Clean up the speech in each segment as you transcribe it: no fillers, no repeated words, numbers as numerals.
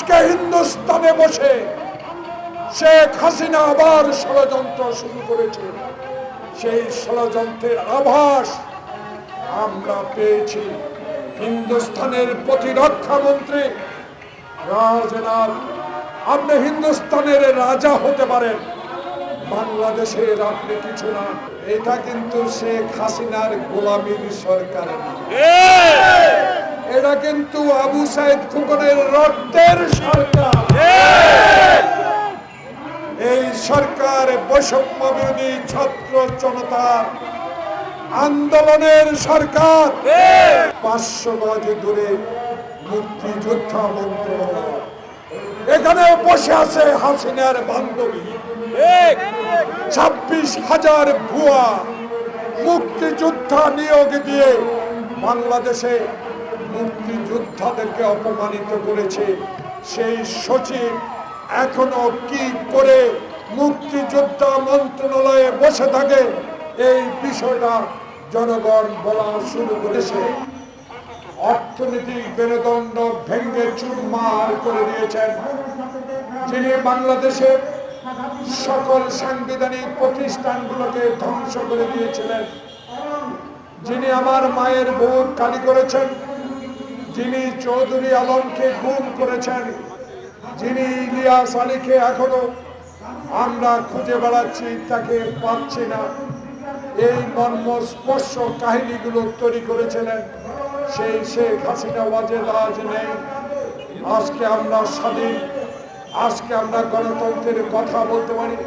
আজকে হিন্দুস্তানে বসে শেখ হাসিনা আবার ষড়যন্ত্র শুরু করেছে। সেই ষড়যন্ত্রের আভাস আমরা পেয়েছি। হিন্দুস্তানের প্রতিরক্ষা মন্ত্রী রাজনাথ, আপনি হিন্দুস্তানের রাজা হতে পারেন, বাংলাদেশের আপনি কিছু না। এটা কিন্তু শেখ হাসিনার গোলামীর সরকার, এটা কিন্তু আবু সাইদ খোকনের রক্তের সরকার। এই সরকার বৈষম্য বিরোধী ছাত্র জনতার আন্দোলনের সরকার। 500 গজ দূরে মুক্তিযোদ্ধা মন্ত্রণালয়, এখানে বসে আছে হাসিনার বান্ধবী। 26,000 ভুয়া মুক্তিযোদ্ধা নিয়োগ দিয়ে বাংলাদেশে মুক্তিযোদ্ধাদেরকে অপমানিত করেছে। সেই সচিব এখনো কি করে মুক্তিযোদ্ধা মন্ত্রণালয়ে বসে থাকে, এই বিষয়টা জনগণ বলা শুরু করেছে। অর্থনৈতিক মেরুদণ্ড ভেঙে চুরমার করে দিয়েছেন যিনি বাংলাদেশের সকল সাংবিধানিক প্রতিষ্ঠানগুলোকে ধ্বংস করে দিয়েছিলেন, যিনি আমার মায়ের বুক খালি করেছেন, যিনি চৌধুরী আলমকে গুম করেছেন, যিনি ইলিয়াস আলীকে এখনো আমরা খুঁজে বেড়াচ্ছি, তাকে পাচ্ছি না, এই মর্মস্পর্শ কাহিনীগুলো তৈরি করেছিলেন, সেই শেখ হাসিনা ওয়াজেদ আজ নেই। আজকে আমরা স্বাধীন, আজকে আমরা গণতন্ত্রের কথা বলতে পারি,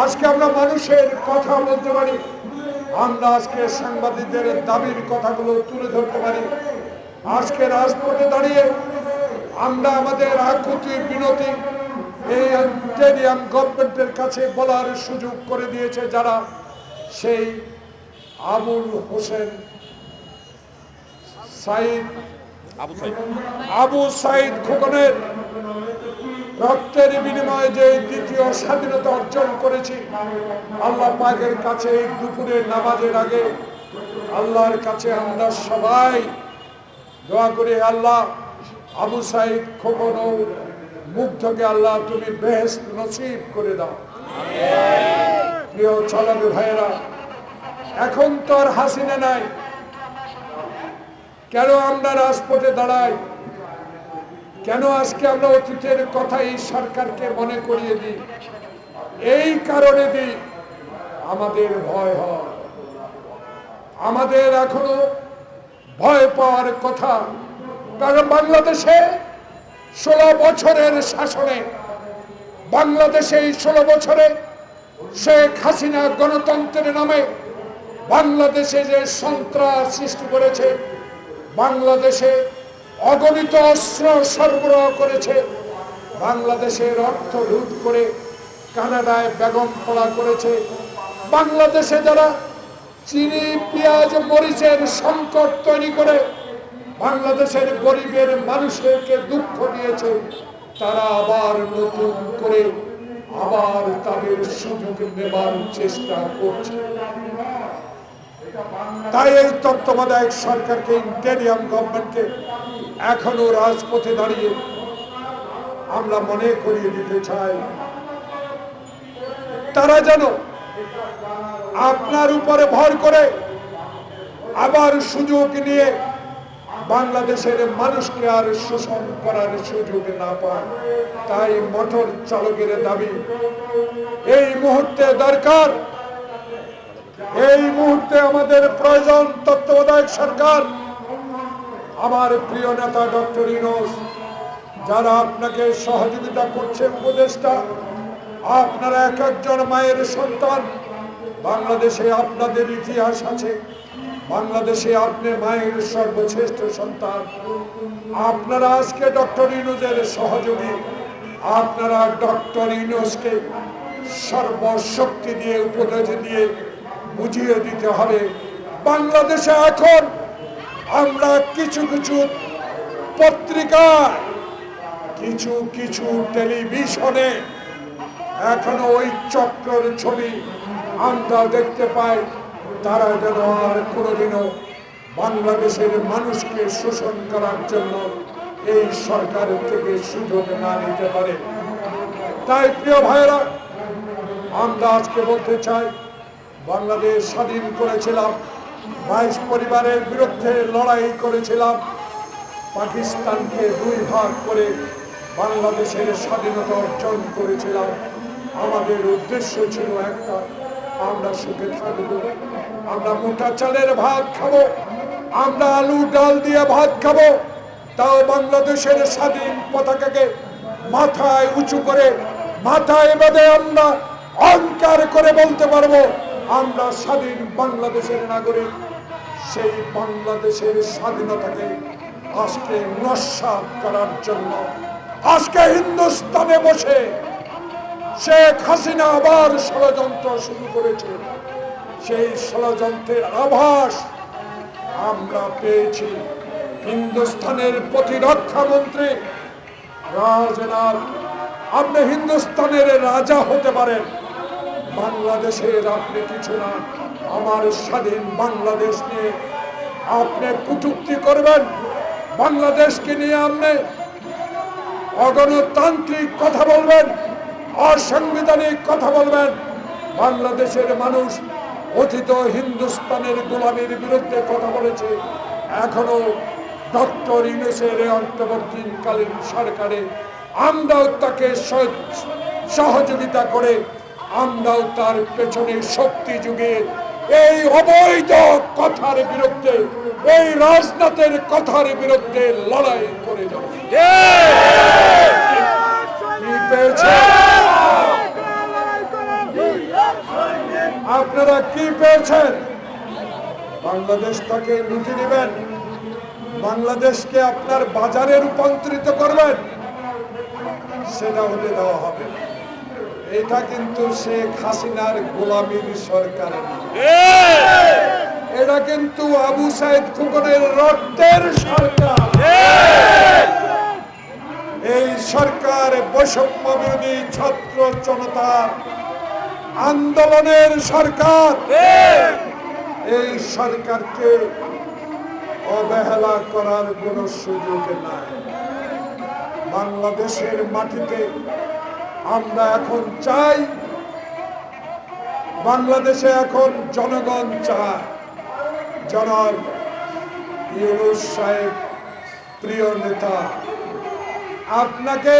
আজকে আমরা মানুষের কথা বলতে পারি, আমরা আজকে সাংবাদিকদের দাবির কথাগুলো তুলে ধরতে পারি। আজকে রাজপথে দাঁড়িয়ে আমরা আমাদের আকুতি বিনতি এই ইন্টেরিয়াম গভর্নমেন্টের কাছে বলার সুযোগ করে দিয়েছে যারা, সেই আবু সাইদ খোকনের রক্তের বিনিময়ে যে দ্বিতীয় স্বাধীনতা অর্জন করেছি, আল্লাহ পাকের কাছে এই দুপুরের নামাজের আগে আল্লাহর কাছে আমরা সবাই দোয়া করি, আল্লাহ আবু সাইদ খোকন ও মুগ্ধকে আল্লাহ তুমি বেহেশত নসিব করে দাও। প্রিয় চালাবে ভাইয়েরা, এখন তো আর হাসিনা নাই, কেন আমরা রাজপথে দাঁড়াই, কেন আজকে আমরা অতীতের কথা এই সরকারকে মনে করিয়ে দিই? এই কারণে দিই, আমাদের ভয় হয়, আমাদের এখনো ভয় পাওয়ার কথা। কারণ বাংলাদেশে 16 বছরের শাসনে, বাংলাদেশে এই 16 বছরে শেখ হাসিনা গণতন্ত্রের নামে বাংলাদেশে যে সন্ত্রাস সৃষ্টি করেছে, বাংলাদেশে অগণিত অস্ত্র সরবরাহ করেছে, বাংলাদেশের অর্থ লুট করে কানাডায় বেগম পড়া করেছে, বাংলাদেশে যারা চিনি পেঁয়াজ মরিচের সংকট তৈরি করে বাংলাদেশের গরিবের মানুষদেরকে দুঃখ দিয়েছে, তারা আবার নতুন করে আবার তাদের সুযোগ নেবার চেষ্টা করছে। তাই এই তত্ত্বাবধায়ক সরকারকে, ইন্টেরিয়াম গভর্নমেন্টকে এখনো রাজপথে দাঁড়িয়ে আমরা মনে করিয়ে দিতে চাই, তারা যেন আপনার উপরে ভর করে আবার সুযোগ নিয়ে বাংলাদেশের মানুষকে আর শোষণ করার সুযোগ না পায়। তাই মোটর চালকের দাবি এই মুহূর্তে দরকার, এই মুহূর্তে আমাদের প্রয়োজন তত্ত্বাবধায়ক সরকার। আমার প্রিয় নেতা ডক্টর ইউনূস, যারা আপনাকে সহযোগিতা করছে, উপদেষ্টা, আপনারা এক একজন মায়ের সন্তান, বাংলাদেশে আপনাদের ইতিহাস আছে, বাংলাদেশে আপনি মায়ের সর্বশ্রেষ্ঠ সন্তান। আপনারা আজকে ডক্টর ইউনূসের সহযোগী, আপনারা ডক্টর ইউনূসকে সর্বশক্তি দিয়ে, উপদেশ দিয়ে বুঝিয়ে দিতে হবে। বাংলাদেশে এখন আমরা কিছু কিছু পত্রিকায়, কিছু কিছু টেলিভিশনে এখনো ওই চক্রের ছবি আমরা দেখতে পাই। তারা যেন আর কোনোদিনও বাংলাদেশের মানুষকে শোষণ করার জন্য এই সরকারের থেকে সুযোগ না নিতে পারে। তাই প্রিয় ভাইরা, আমরা আজকে বলতে চাই, বাংলাদেশ স্বাধীন করেছিলাম, 22 পরিবারের বিরুদ্ধে লড়াই করেছিলাম, পাকিস্তানকে 2 ভাগ করে বাংলাদেশের স্বাধীনতা অর্জন করেছিলাম। আমাদের উদ্দেশ্য ছিল একটা, আমরা সুখে থাকব, আমরা মোটা চালের ভাত খাবো, আমরা আলু ডাল দিয়ে ভাত খাবো, তাও বাংলাদেশের স্বাধীন পতাকাকে মাথায় উঁচু করে, মাথায় বেঁধে আমরা অহংকার করে বলতে পারবো আমরা স্বাধীন বাংলাদেশের নাগরিক। সেই বাংলাদেশের স্বাধীনতাকে আজকে নস্যাৎ করার জন্য আজকে হিন্দুস্তানে বসে শেখ হাসিনা আবার ষড়যন্ত্র শুরু করেছে। সেই ষড়যন্ত্রের আভাস আমরা পেয়েছি। হিন্দুস্তানের প্রতিরক্ষা মন্ত্রী রাজনাথ, আপনি হিন্দুস্তানের রাজা হতে পারেন, বাংলাদেশের আপনি কিছু না। আমার স্বাধীন বাংলাদেশ নিয়ে আপনি কটূক্তি করবেন, বাংলাদেশকে নিয়ে আপনি অগণতান্ত্রিক কথা বলবেন, অসাংবিধানিক কথা বলবেন। বাংলাদেশের মানুষ অতীত হিন্দুস্তানের গোলামীর বিরুদ্ধে কথা বলেছে, এখনো ডক্টর ইউনূসের অন্তর্বর্তীকালীন সরকারে আমরাও তাকে সহযোগিতা করে, আমরাও তার পেছনে শক্তি যুগিয়ে এই অবৈধ কথার বিরুদ্ধে, এই রাজনাথের কথার বিরুদ্ধে লড়াই করে যাব। কি পেয়েছেন আপনারা? কি পেয়েছেন? বাংলাদেশটাকে লুটে নেবেন, বাংলাদেশকে আপনার বাজারে রূপান্তরিত করবেন, সেটা হতে দেওয়া হবে। এটা কিন্তু শেখ হাসিনার গোলামীর সরকার, এটা কিন্তু আবু সাইদ খোকনের রক্তের সরকার। এই সরকার বৈষম্য বিরোধী ছাত্র জনতার আন্দোলনের সরকার। এই সরকারকে অবহেলা করার কোন সুযোগ নাই। বাংলাদেশের মাটিতে আমরা এখন চাই, বাংলাদেশে এখন জনগণ চায়, জনাব ইউনূস সাহেব প্রিয় নেতা, আপনাকে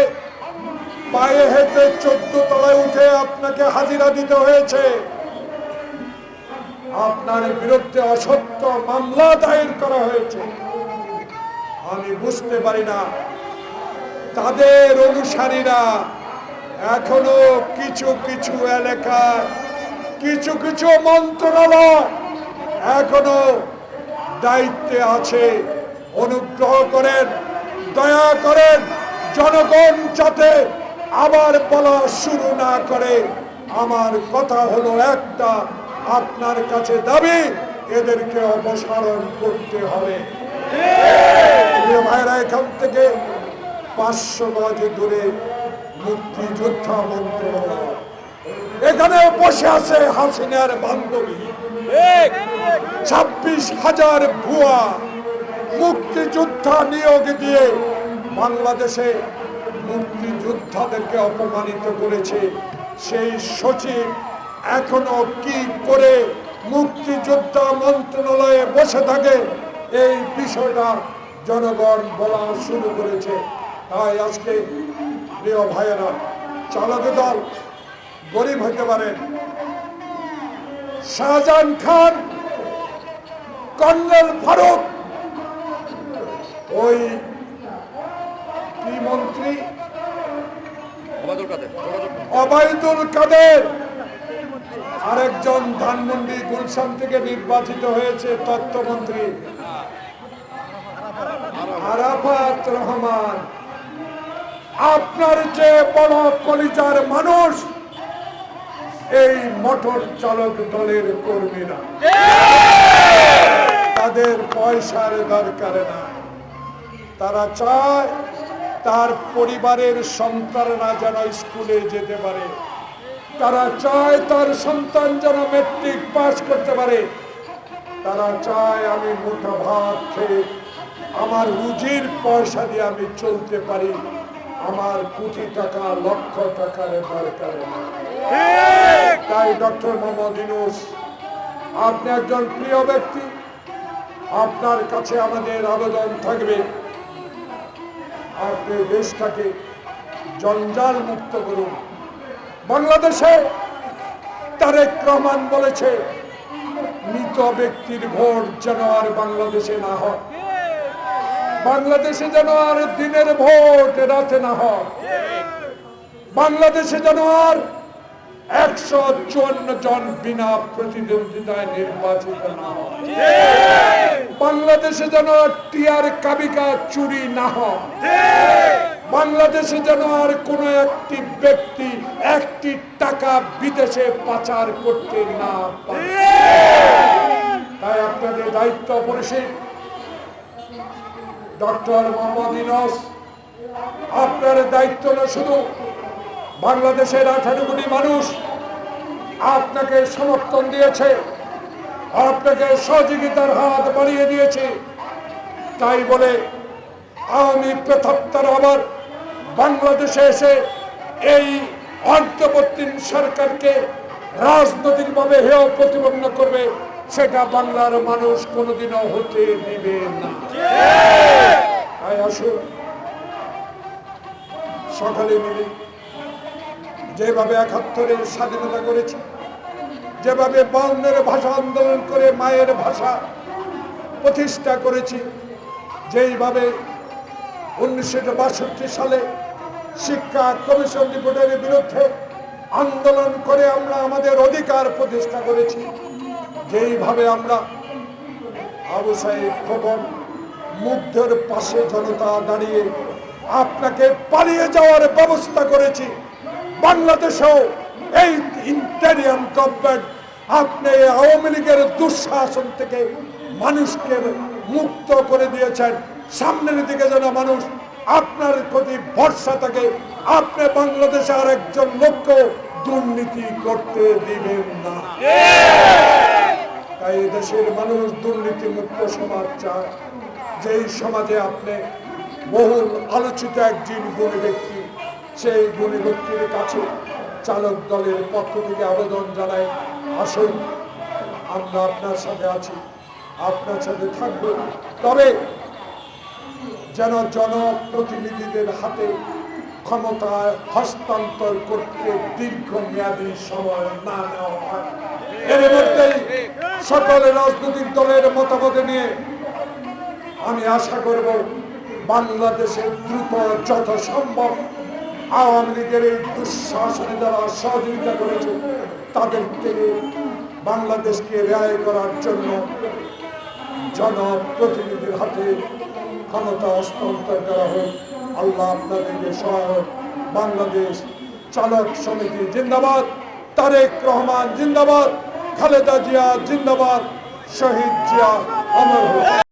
পায়ে হেঁটে 14 তলায় উঠে আপনাকে হাজিরা দিতে হয়েছে। আপনার বিরুদ্ধে অসত্য মামলা দায়ের করা হয়েছে। আমি বুঝতে পারি না, তাদের অনুসারীরা এখনো কিছু কিছু এলাকায়, কিছু কিছু মন্ত্রণালয় এখনো দায়িত্বে আছে। অনুগ্রহ করেন, দয়া করেন, জনগণ যাতে আবার বলা শুরু না করে। আমার কথা হলো একটা, আপনার কাছে দাবি, এদেরকে অপসারণ করতে হবে। ভাইরা, এখান থেকে 500 গজ দূরে মুক্তিযোদ্ধা মন্ত্রণালয়, এখানে বসে আছে হাসিনার বান্ধবী। 26,000 ভুয়া মুক্তিযোদ্ধা নিয়োগ দিয়ে বাংলাদেশে মুক্তিযোদ্ধাদেরকে অপমানিত করেছে। সেই সচিব এখনো কি করে মুক্তিযোদ্ধা মন্ত্রণালয়ে বসে থাকে, এই বিষয়টা জনগণ বলা শুরু করেছে। তাই আজকে প্রিয় ভাইয়েরা, চালক দল গরিব হতে পারেন, শাহজাহান খান, কর্নেল ফারুক, ওই কি মন্ত্রী ওবায়দুল কাদের, আরেকজন ধানমন্ডি গুলশান থেকে নির্বাচিত হয়েছে তথ্যমন্ত্রী আরাফাত রহমান। আপনার যে বড় কলিজার মানুষ এই মোটর চালক দলের কর্মীরা, তাদের পয়সার দরকার না। তারা চায় তার পরিবারের সন্তানরা যেন স্কুলে যেতে পারে, তারা চায় তার সন্তান যেন মেট্রিক পাস করতে পারে, তারা চায় আমি মুঠো ভাত খেয়ে আমার রুজির পয়সা দিয়ে আমি চলতে পারি, আমার কোটি টাকা লক্ষ টাকার দরকার নেই। তাই ডক্টর মোহাম্মদ ইউনূস, আপনি একজন প্রিয় ব্যক্তি, আপনার কাছে আমাদের আবেদন থাকবে আপনি দেশটাকে জঞ্জাল মুক্ত করুন। বাংলাদেশে তারেক রহমান বলেছে মৃত ব্যক্তির ভোট যেন আর বাংলাদেশে না হয়, বাংলাদেশে যেন আর দিনের ভোট রাতে না হয়, বাংলাদেশে যেন আর 154 জন বিনা প্রতিদ্বন্দ্বিতায় নির্বাচিত না হয়, বাংলাদেশে যেন টিয়ার কাবিকা চুরি না হয়, বাংলাদেশে যেন আর কোন একটি ব্যক্তি একটি টাকা বিদেশে পাচার করতে না পারে। তাই আপনাদের দায়িত্ব পরিশীল ডক্টর মোহাম্মদ ইউনূস, আপনার দায়িত্ব না শুধু বাংলাদেশের 18 কোটি মানুষ আপনাকে সমর্থন দিয়েছে, আপনাকে সহযোগিতার হাত বাড়িয়ে দিয়েছে, তাই বলে আওয়ামী প্রেতাত্মারা আবার বাংলাদেশে এসে এই অন্তর্বর্তী সরকারকে রাজনৈতিকভাবে হেয় প্রতিপন্ন করবে, সেটা বাংলার মানুষ কোনোদিনও হতে দিবে না। তাই আসুন সকালে মিলে যেভাবে 71-এর স্বাধীনতা করেছি, যেভাবে 52-এর ভাষা আন্দোলন করে মায়ের ভাষা প্রতিষ্ঠা করেছি, যেইভাবে 1962 সালে শিক্ষা কমিশন রিপোর্টের বিরুদ্ধে আন্দোলন করে আমরা আমাদের অধিকার প্রতিষ্ঠা করেছি, যেইভাবে আমরা আবু সাঈদ খোকন মুগ্ধের পাশে জনতা দাঁড়িয়ে আপনাকে পালিয়ে যাওয়ার ব্যবস্থা করেছি, বাংলাদেশেও এই ইন্টারিয়াম গভর্নমেন্ট আপনি আওয়ামী লীগের দুঃশাসন থেকে মানুষকে মুক্ত করে দিয়েছেন। সামনের দিকে যেন মানুষ আপনার প্রতি ভরসা থাকে, আপনি বাংলাদেশে আর একজন লোককে দুর্নীতি করতে দিবেন না। তাই দেশের মানুষ দুর্নীতি মুক্ত সমাজ চায়, যেই সমাজে আপনি বহুল আলোচিত একজন গুণী ব্যক্তি, সেই গুণী ব্যক্তির কাছে চালক দলের পক্ষ থেকে আবেদন জানাই, আসুন আমরা আপনার সাথে আছি, আপনার সাথে থাকবো, তবে যেন জনপ্রতিনিধিদের হাতে ক্ষমতা হস্তান্তর করতে দীর্ঘমেয়াদী সময় না নেওয়া হয়। এর মধ্যেই সকল রাজনৈতিক দলের মতামত নিয়ে আমি আশা করব বাংলাদেশের দ্রুত যত সম্ভব আওয়ামী লীগের এই দুঃশাসনে যারা সহযোগিতা করেছে তাদের থেকে বাংলাদেশকে রেহাই করার জন্য জনপ্রতিনিধির হাতে ক্ষমতা হস্তান্তর করা হোক। আল্লাহ আপনাদেরকে সহায়ক। বাংলাদেশ চালক সমিতি জিন্দাবাদ, তারেক রহমান জিন্দাবাদ, খালেদা জিয়া জিন্দাবাদ, শহীদ জিয়া অমর হোক।